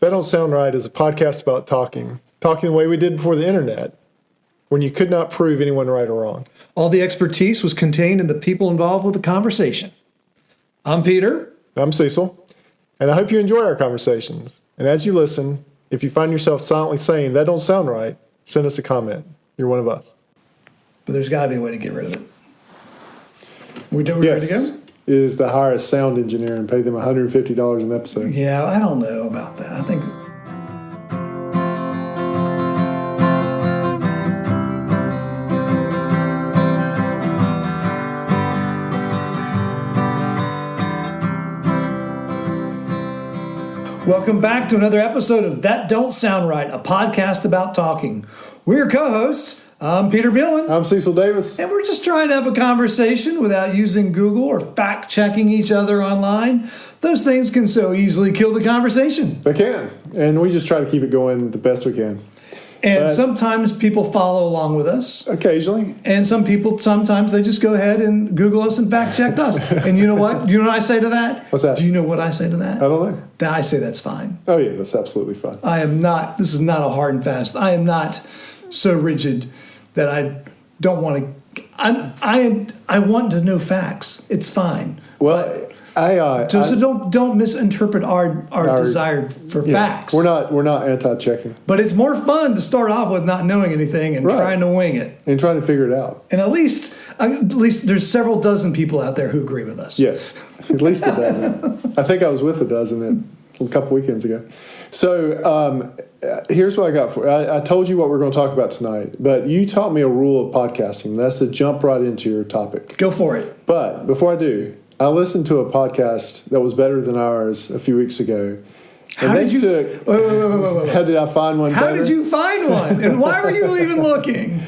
That Don't Sound Right is a podcast about talking the way we did before the internet, when you could not prove anyone right or wrong. All the expertise was contained in the people involved with the conversation. I'm Peter. I'm Cecil, and I hope you enjoy our conversations. And as you listen, if you find yourself silently saying, that don't sound right, send us a comment. You're one of us. But there's got to be a way to get rid of it. We ready to go? Is to hire a sound engineer and pay them $150 an episode. Yeah, I don't know about that. I think... Welcome back to another episode of That Don't Sound Right, a podcast about talking. We're your co-hosts. I'm Peter Bielan. I'm Cecil Davis. And we're just trying to have a conversation without using Google or fact-checking each other online. Those things can so easily kill the conversation. They can. And we just try to keep it going the best we can. And sometimes people follow along with us. Occasionally. And sometimes they just go ahead and Google us and fact-check us. And you know what? You know what I say to that? What's that? Do you know what I say to that? I don't know. That I say that's fine. Oh, yeah, that's absolutely fine. I am not, this is not a hard and fast. I am not so rigid that I don't want to, I want to know facts. It's fine. Well, So don't misinterpret our desire for facts. We're not anti-checking. But it's more fun to start off with not knowing anything and trying to wing it. And trying to figure it out. And at least there's several dozen people out there who agree with us. Yes, at least a dozen. I think I was with a dozen a couple weekends ago. So here's what I got for you. I told you what we're going to talk about tonight, but you taught me a rule of podcasting. That's to jump right into your topic. Go for it. But before I do, I listened to a podcast that was better than ours a few weeks ago. How did you How did I find one better? How did you find one? And why were you even looking?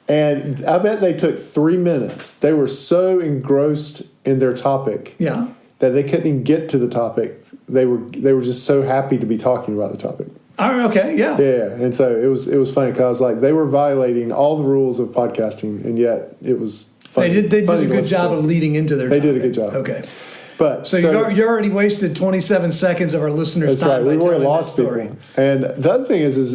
And I bet they took 3 minutes. They were so engrossed in their topic that they couldn't even get to the topic. They were just so happy to be talking about the topic. Okay, yeah. Yeah, and so it was funny because I was like, they were violating all the rules of podcasting, and yet it was funny. They did a good job of leading into their topic. They did a good job. Okay. But So you already wasted 27 seconds of our listeners' time by telling that story. People. And the other thing is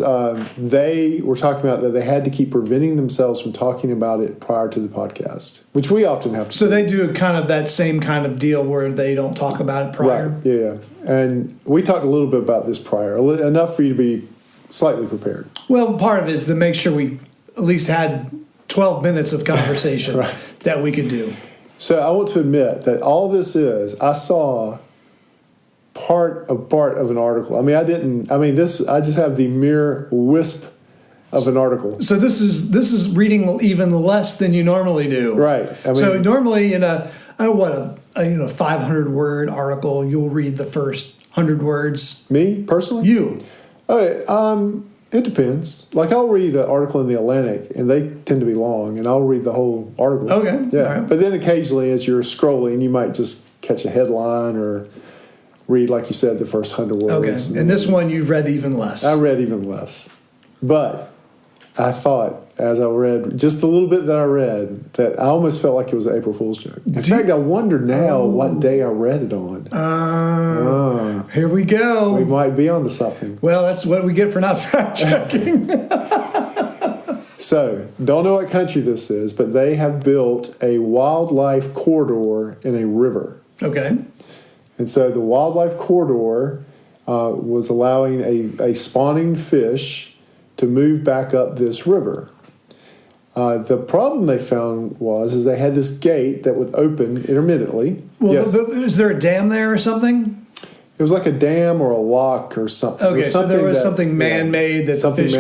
they were talking about that they had to keep preventing themselves from talking about it prior to the podcast, which we often have to do. So they do kind of that same kind of deal where they don't talk about it prior? Right, yeah. And we talked a little bit about this prior, enough for you to be slightly prepared. Well, part of it is to make sure we at least had 12 minutes of conversation that we could do. So I want to admit that all this is, I saw part of an article. I just have the mere wisp of an article. So this is reading even less than you normally do. Right. So normally in a 500 word article, you'll read the first 100 words. Me personally? You. Okay. It depends. Like I'll read an article in the Atlantic, and they tend to be long, and I'll read the whole article. Okay. Yeah. Right. But then occasionally, as you're scrolling, you might just catch a headline or read, like you said, the first 100 words. Okay. And this one you've read even less. I read even less. But I thought, as I read, just a little bit that I read, that I almost felt like it was an April Fool's joke. In fact, I wonder now what day I read it on. Here we go. We might be onto something. Well, that's what we get for not fact-checking. So, don't know what country this is, but they have built a wildlife corridor in a river. Okay. And so the wildlife corridor was allowing a spawning fish to move back up this river. The problem they found is they had this gate that would open intermittently. Well, yes. Is there a dam there or something? It was like a dam or a lock or something. Okay, so there was something man-made that the fish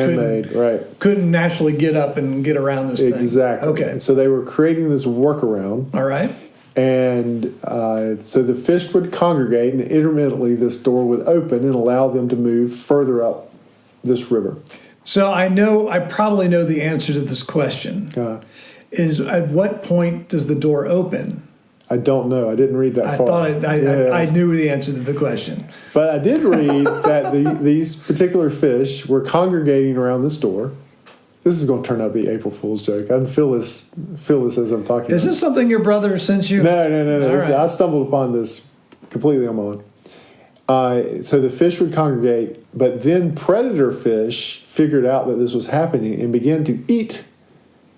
couldn't naturally get up and get around this thing. Exactly. Okay. And so they were creating this workaround. All right. And so the fish would congregate, and intermittently this door would open and allow them to move further up this river. So I probably know the answer to this question. Is at what point does the door open? I don't know. I didn't read that far. I knew the answer to the question. But I did read that these particular fish were congregating around this door. This is going to turn out to be April Fool's joke. I can feel this as I'm talking. Is this something your brother sent you? No. Right. I stumbled upon this completely on my own. So the fish would congregate, but then predator fish figured out that this was happening and began to eat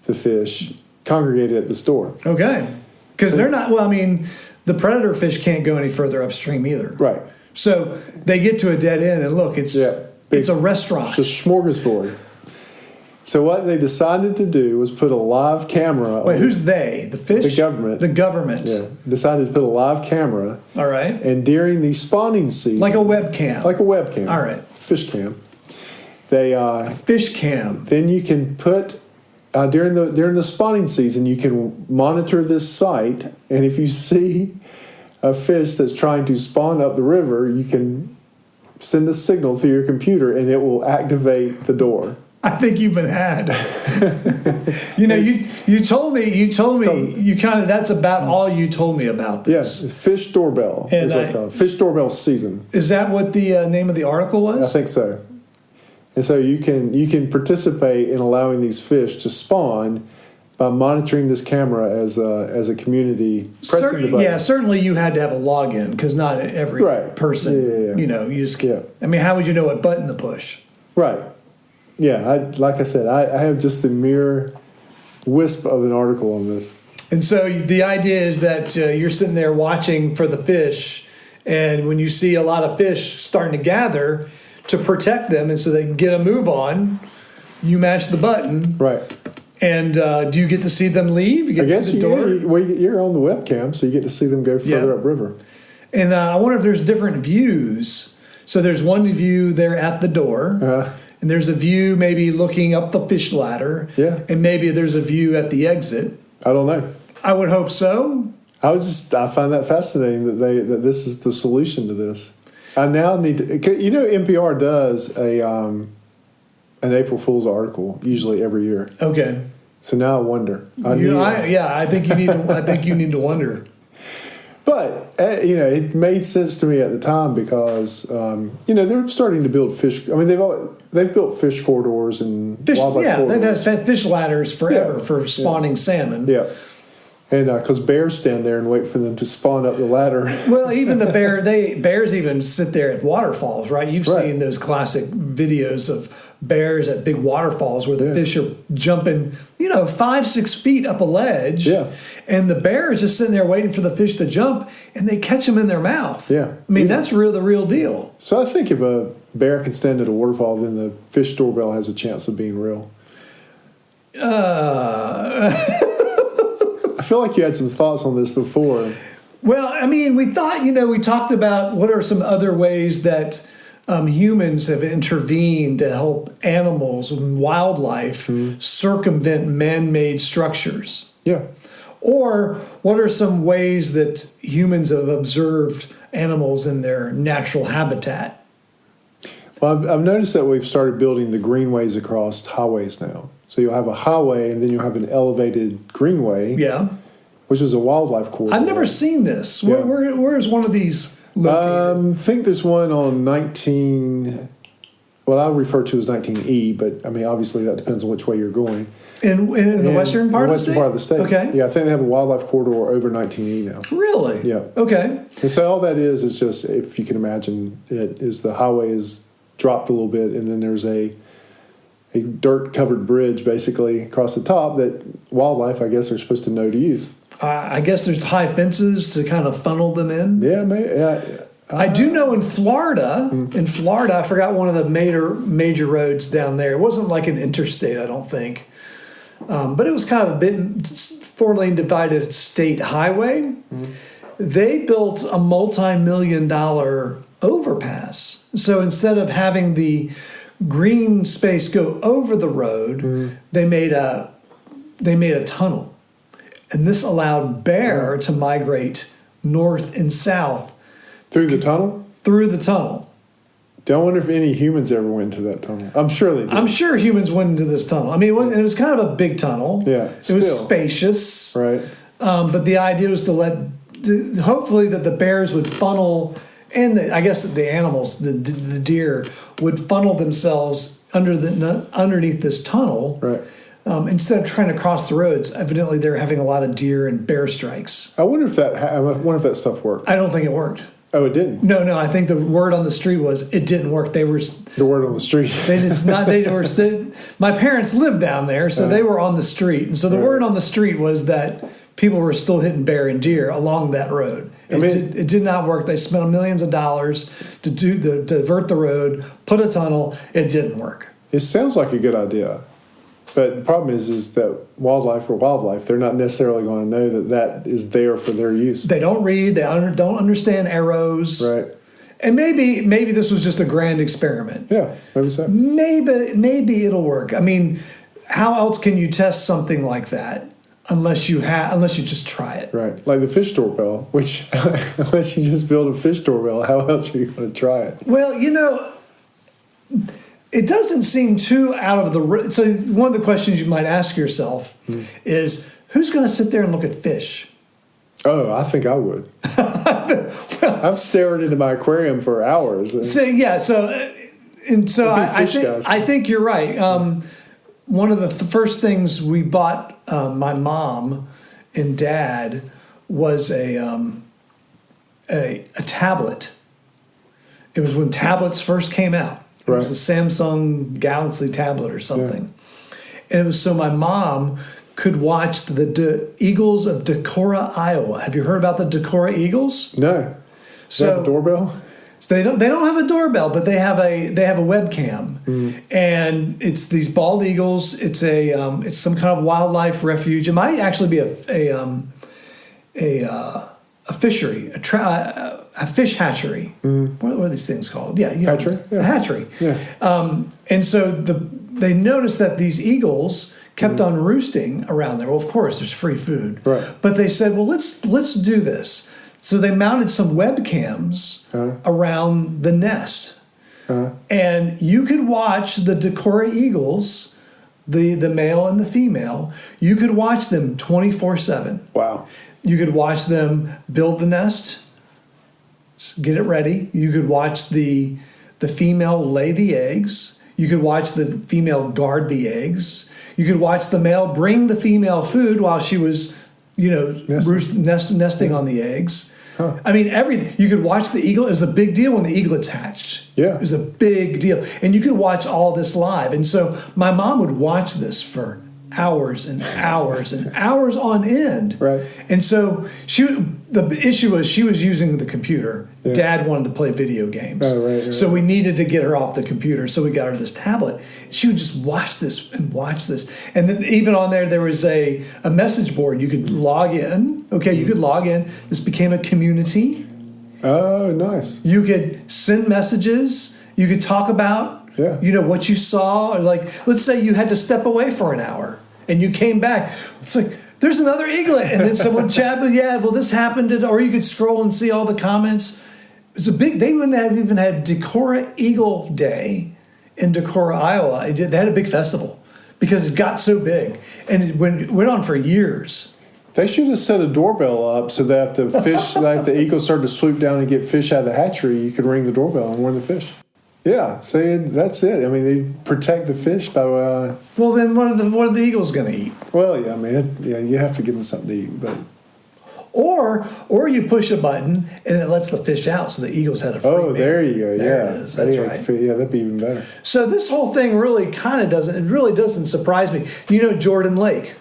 the fish congregated at the store. Okay. Because they're not, well, I mean, the predator fish can't go any further upstream either. Right. So they get to a dead end, and look, it's a restaurant. It's a smorgasbord. So what they decided to do was put a live camera. Wait, who's they? The fish? The government. The government. Yeah. Decided to put a live camera. All right. And during the spawning season. Like a webcam. Like a webcam. All right. Fish cam. They fish cam. Then you can put during the spawning season, you can monitor this site, and if you see a fish that's trying to spawn up the river, you can send a signal through your computer, and it will activate the door. I think you've been had. you told me you kind of, that's about all you told me about this. Yes, fish doorbell is what it's called. Fish doorbell season. Is that what the name of the article was? I think so. And so you can participate in allowing these fish to spawn by monitoring this camera as a community. Pressing the button. Yeah, certainly you had to have a login because not every person. Yeah. You just. Yeah. I mean, how would you know what button to push? Right. Yeah. Like I said, I have just the mere wisp of an article on this. And so the idea is that you're sitting there watching for the fish, and when you see a lot of fish starting to gather, to protect them and so they can get a move on, you mash the button. Right. And do you get to see them leave? You get to see the door? You're on the webcam, so you get to see them go further upriver. And I wonder if there's different views. So there's one view there at the door, and there's a view maybe looking up the fish ladder, and maybe there's a view at the exit. I don't know. I would hope so. I find that fascinating that this is the solution to this. I now need to, NPR does an April Fool's article usually every year. Okay. So now I wonder. I think you need to. I think you need to wonder. But it made sense to me at the time because they're starting to build fish. I mean, they've built fish corridors and wildlife corridors. They've had fish ladders forever for spawning salmon. Yeah. And because bears stand there and wait for them to spawn up the ladder. Well, even the bears even sit there at waterfalls, right? You've seen those classic videos of bears at big waterfalls where the fish are jumping, 5-6 feet up a ledge. Yeah. And the bear is just sitting there waiting for the fish to jump, and they catch them in their mouth. Yeah. I mean, that's the real deal. So I think if a bear can stand at a waterfall, then the fish doorbell has a chance of being real. I feel like you had some thoughts on this before. Well, I mean, we thought, we talked about what are some other ways that humans have intervened to help animals and wildlife circumvent man-made structures. Yeah. Or what are some ways that humans have observed animals in their natural habitat? Well, I've noticed that we've started building the greenways across highways now. So you'll have a highway and then you'll have an elevated greenway. Yeah. Which is a wildlife corridor. I've never seen this. Yeah. Where is one of these located? I think there's one on 19... Well, I refer to as 19E, but I mean, obviously that depends on which way you're going. In the western part of the state? The western part of the state. Okay. Yeah, I think they have a wildlife corridor over 19E now. Really? Yeah. Okay. And so all that is just, if you can imagine, it is the highway is dropped a little bit, and then there's a dirt-covered bridge basically across the top that wildlife, I guess, are supposed to know to use. I guess there's high fences to kind of funnel them in. Yeah, maybe. I do know in Florida, I forgot one of the major roads down there. It wasn't like an interstate, I don't think. But it was kind of a bit 4-lane divided state highway. They built a multi-million-dollar overpass. So instead of having the green space go over the road, they made a tunnel. And this allowed bear to migrate north and south. Through the tunnel? Through the tunnel. I wonder if any humans ever went into that tunnel. I'm sure they did. I'm sure humans went into this tunnel. I mean, it was kind of a big tunnel. Yeah. It was spacious. Right. But the idea was to hopefully that the bears would funnel, and I guess that the animals, the deer, would funnel themselves underneath this tunnel. Right. Instead of trying to cross the roads. Evidently, they're having a lot of deer and bear strikes. I wonder if that stuff worked. I don't think it worked. Oh, it didn't? No. I think the word on the street was it didn't work. They were The word on the street. My parents lived down there, so they were on the street. And so the word on the street was that people were still hitting bear and deer along that road. It did not work. They spent millions of dollars to divert the road, put a tunnel. It didn't work. It sounds like a good idea. But the problem is that wildlife are wildlife. They're not necessarily going to know that is there for their use. They don't read. They don't understand arrows. Right. And maybe this was just a grand experiment. Yeah, maybe so. Maybe it'll work. I mean, how else can you test something like that unless you just try it? Right. Like the fish doorbell, which unless you just build a fish doorbell, how else are you going to try it? Well, it doesn't seem too out of the... So one of the questions you might ask yourself is, who's going to sit there and look at fish? Oh, I think I would. I'm staring into my aquarium for hours. I think you're right. One of the first things we bought my mom and dad was a tablet. It was when tablets first came out. It was a Samsung Galaxy tablet or something. Yeah. And it was so my mom could watch the Eagles of Decorah, Iowa. Have you heard about the Decorah Eagles? No. So they have a doorbell? So they don't have a doorbell, but they have a webcam. And it's these bald eagles. It's it's some kind of wildlife refuge. It might actually be a fishery, a fish hatchery. What are these things called? Hatchery. A hatchery. Yeah. And so they noticed that these eagles kept on roosting around there. Well, of course, there's free food. Right. But they said, well, let's do this. So they mounted some webcams around the nest, and you could watch the Decorah eagles, the male and the female. You could watch them 24/7. Wow. You could watch them build the nest, get it ready. You could watch the female lay the eggs. You could watch the female guard the eggs. You could watch the male bring the female food while she was, nesting on the eggs. Huh. I mean, everything. You could watch the eagle. It was a big deal when the eaglets hatched. Yeah. It was a big deal. And you could watch all this live. And so my mom would watch this for hours and hours and hours on end. Right. And so the issue was she was using the computer. Yeah. Dad wanted to play video games. Oh, right. So we needed to get her off the computer. So we got her this tablet. She would just watch this and watch this. And then even on there was a message board. You could log in. Okay, you could log in. This became a community. Oh, nice. You could send messages. You could talk about what you saw. Or like, let's say you had to step away for an hour and you came back. It's like, there's another eaglet. And then someone chatted, this happened. Or you could scroll and see all the comments. It's a big, they wouldn't have even had Decorah Eagle Day in Decorah, Iowa. They had a big festival because it got so big. And it went on for years. They should have set a doorbell up so that if the fish, like the eagles started to swoop down and get fish out of the hatchery, you could ring the doorbell and warn the fish. Yeah, that's it. I mean, they protect the fish by. Well, then what are the eagles going to eat? Well, yeah, I mean, you have to give them something to eat, but. Or you push a button and it lets the fish out, so the eagles had a free meal. There you go. There it is. That's right. Yeah, that'd be even better. So this whole thing really doesn't surprise me. You know Jordan Lake,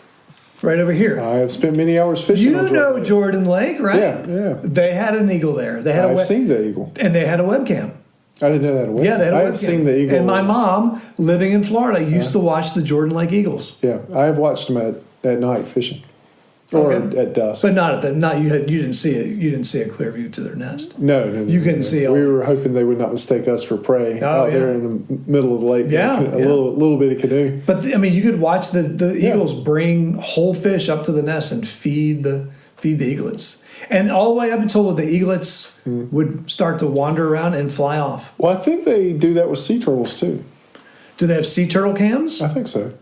right over here. I have spent many hours fishing. You know Jordan Lake, right? Yeah. They had an eagle there. I've seen the eagle, and they had a webcam. I didn't know that. Yeah, they had a webcam. I've seen the eagle. And my mom, living in Florida, used to watch the Jordan Lake Eagles. Yeah, I have watched them at night fishing. Or at dusk, but not at the night. You didn't see it. You didn't see a clear view to their nest. No. You couldn't see. We were hoping they would not mistake us for prey out there in the middle of the lake. Yeah, little bit of canoe. But I mean, you could watch the eagles bring whole fish up to the nest and feed the eaglets, and all the way up until the eaglets would start to wander around and fly off. Well, I think they do that with sea turtles too. Do they have sea turtle cams? I think so.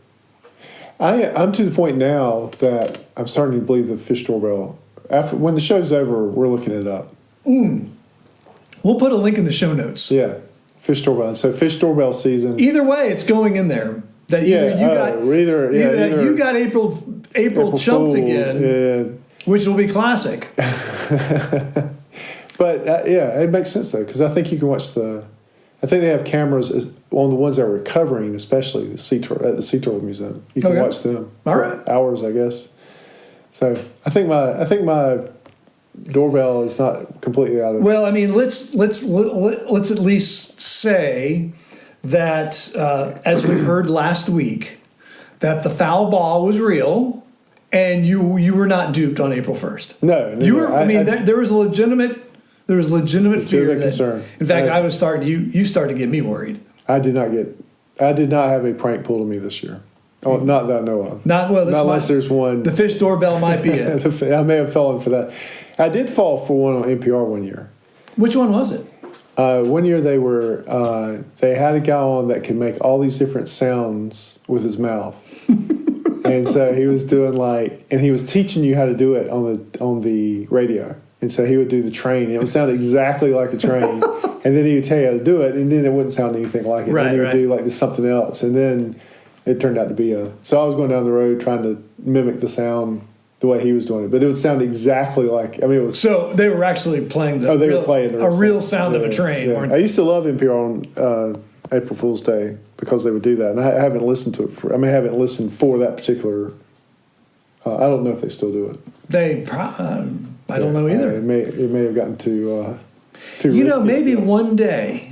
I'm to the point now that I'm starting to believe the fish doorbell. When the show's over, we're looking it up. We'll put a link in the show notes. Yeah, fish doorbell. So fish doorbell season. Either way, it's going in there. That you got April chumped Fool, again, which will be classic. But yeah, it makes sense though, because I think you can watch I think they have cameras on the ones that are recovering, especially at the Sea Turtle Museum. You can watch them for hours, I guess. So I think my doorbell is not completely out of. Well, I mean, let's at least say that as we heard last week, that the foul ball was real, and you were not duped on April 1st. No, you were. There was legitimate fear. Concern. In fact, I was starting. You started to get me worried. I did not have a prank pulled on me this year. Oh, not that I know of. Not unless there's one. The fish doorbell might be it. I may have fallen for that. I did fall for one on NPR one year. Which one was it? One year they had a guy on that could make all these different sounds with his mouth. And so he was doing and he was teaching you how to do it on the radio. And so he would do the train. It would sound exactly like a train. And then he would tell you how to do it, and then it wouldn't sound anything like it. Right, then he would do this something else. And then it turned out to be so I was going down the road trying to mimic the sound the way he was doing it. But it would sound exactly like, it was. So they were actually playing were playing a real sound of a train. Yeah. I used to love NPR on April Fool's Day because they would do that. And I haven't listened to it I haven't listened for that particular, I don't know if they still do it. I don't know either. It may have gotten too risky. Maybe one day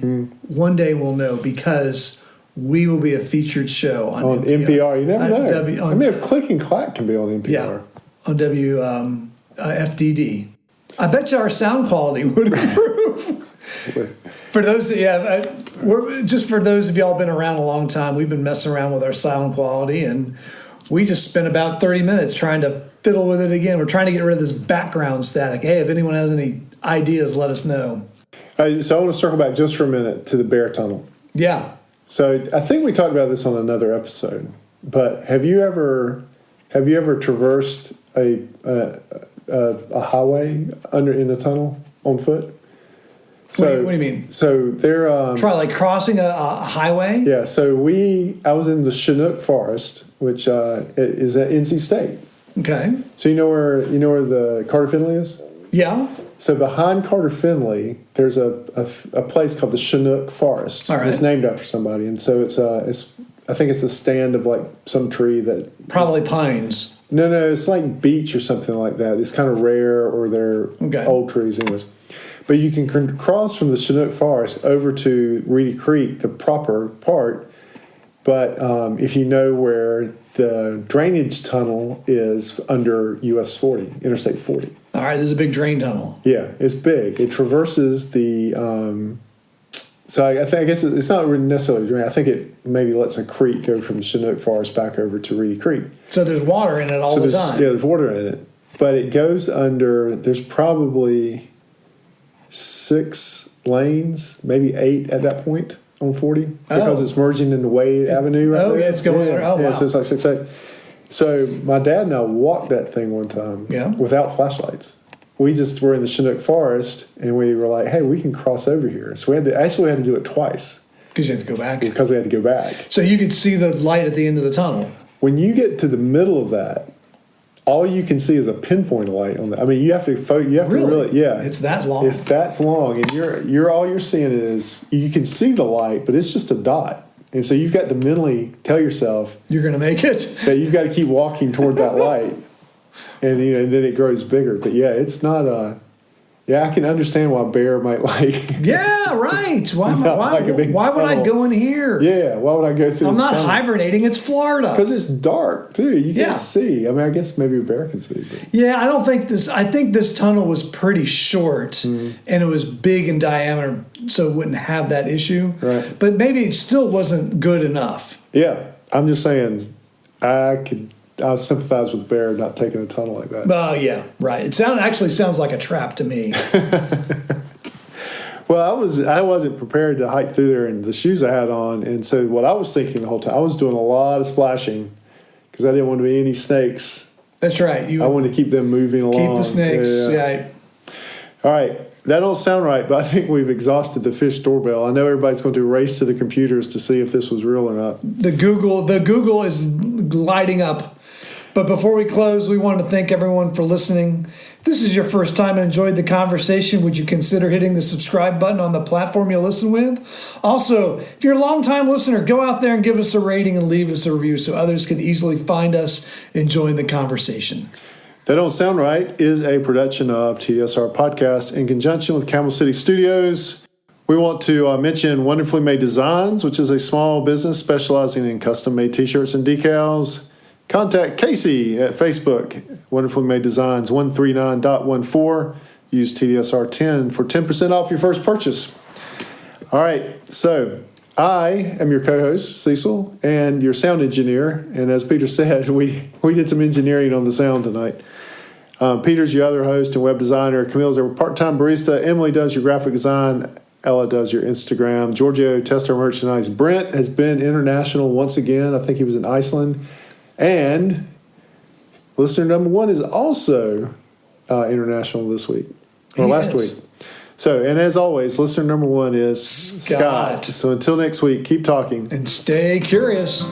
we'll know, because we will be a featured show on NPR. You never know. If Click and Clack can be on NPR. Yeah, on FDD. I bet you our sound quality would improve. For those, just for those of y'all been around a long time, we've been messing around with our sound quality, and we just spent about 30 minutes trying to fiddle with it again. We're trying to get rid of this background static. Hey, if anyone has any ideas, let us know. So I want to circle back just for a minute to the bear tunnel. Yeah. So I think we talked about this on another episode, but have you ever traversed a highway in a tunnel on foot? So, what do you mean? So they're try crossing a highway. Yeah. So I was in the Chinook Forest, which is at NC State. Okay. So you know where the Carter Finley is? Yeah. So behind Carter Finley, there's a place called the Chinook Forest. All right. It's named after somebody, and so I think it's a stand of some tree that probably pines. No, it's like beech or something like that. It's kind of rare, or they're old trees, anyways. But you can cross from the Chinook Forest over to Reedy Creek, the proper part. But if you know where the drainage tunnel is under US 40, Interstate 40. All right, this is a big drain tunnel. Yeah, it's big. It traverses the. So I guess it's not necessarily a drain. I think it maybe lets a creek go from the Chinook Forest back over to Reedy Creek. So there's water in it all the time. Yeah, there's water in it, but it goes under. There's probably 6 lanes, maybe 8 at that point on 40, because it's merging into Wade Avenue right there. Yeah, it's going there. Oh, wow. So it's like 6, 8. So my dad and I walked that thing one time without flashlights. We just were in the Chinook Forest, and we were like, hey, we can cross over here. So we had to do it twice. Because you had to go back? Because we had to go back. So you could see the light at the end of the tunnel. When you get to the middle of that, all you can see is a pinpoint light on that. I mean, you have to really, yeah. It's that long. It's that long, and all you're seeing is you can see the light, but it's just a dot. And so you've got to mentally tell yourself you're going to make it. That you've got to keep walking toward that light, and and then it grows bigger. But yeah, it's not I can understand why bear might like. Yeah, right. Why would I go in here? Yeah, why would I go through? I'm not hibernating. It's Florida. Because it's dark too. You can't see. I mean, I guess maybe a bear can see. But. Yeah, I don't think this. I think this tunnel was pretty short, and it was big in diameter, so it wouldn't have that issue. Right. But maybe it still wasn't good enough. Yeah, I'm just saying. I sympathize with bear not taking a tunnel like that. Oh, yeah, right. It actually sounds like a trap to me. Well, I wasn't prepared to hike through there in the shoes I had on, and so what I was thinking the whole time, I was doing a lot of splashing because I didn't want to be any snakes. That's right. I wanted to keep them moving along. Keep the snakes, yeah. All right. That don't sound right, but I think we've exhausted the fish doorbell. I know everybody's going to race to the computers to see if this was real or not. The Google is lighting up. But before we close, we want to thank everyone for listening. this is your first time and enjoyed the conversation, would you consider hitting the subscribe button on the platform you listen with? Also, if you're a long-time listener, go out there and give us a rating and leave us a review so others can easily find us and join the conversation. That Don't Sound Right is a production of TDSR Podcast in conjunction with Camel City Studios. We want to mention Wonderfully Made Designs, which is a small business specializing in custom-made t-shirts and decals. Contact Casey at Facebook, Wonderfully Made Designs 139.14. Use TDSR 10 for 10% off your first purchase. All right, so I am your co-host, Cecil, and your sound engineer. And as Peter said, we did some engineering on the sound tonight. Peter's your other host and web designer. Camille's our part-time barista. Emily does your graphic design. Ella does your Instagram. Giorgio tests our merchandise. Brent has been international once again. I think he was in Iceland. And listener number 1 is also international this week, or last week. So, and as always, listener number 1 is Scott. So until next week, keep talking. And stay curious.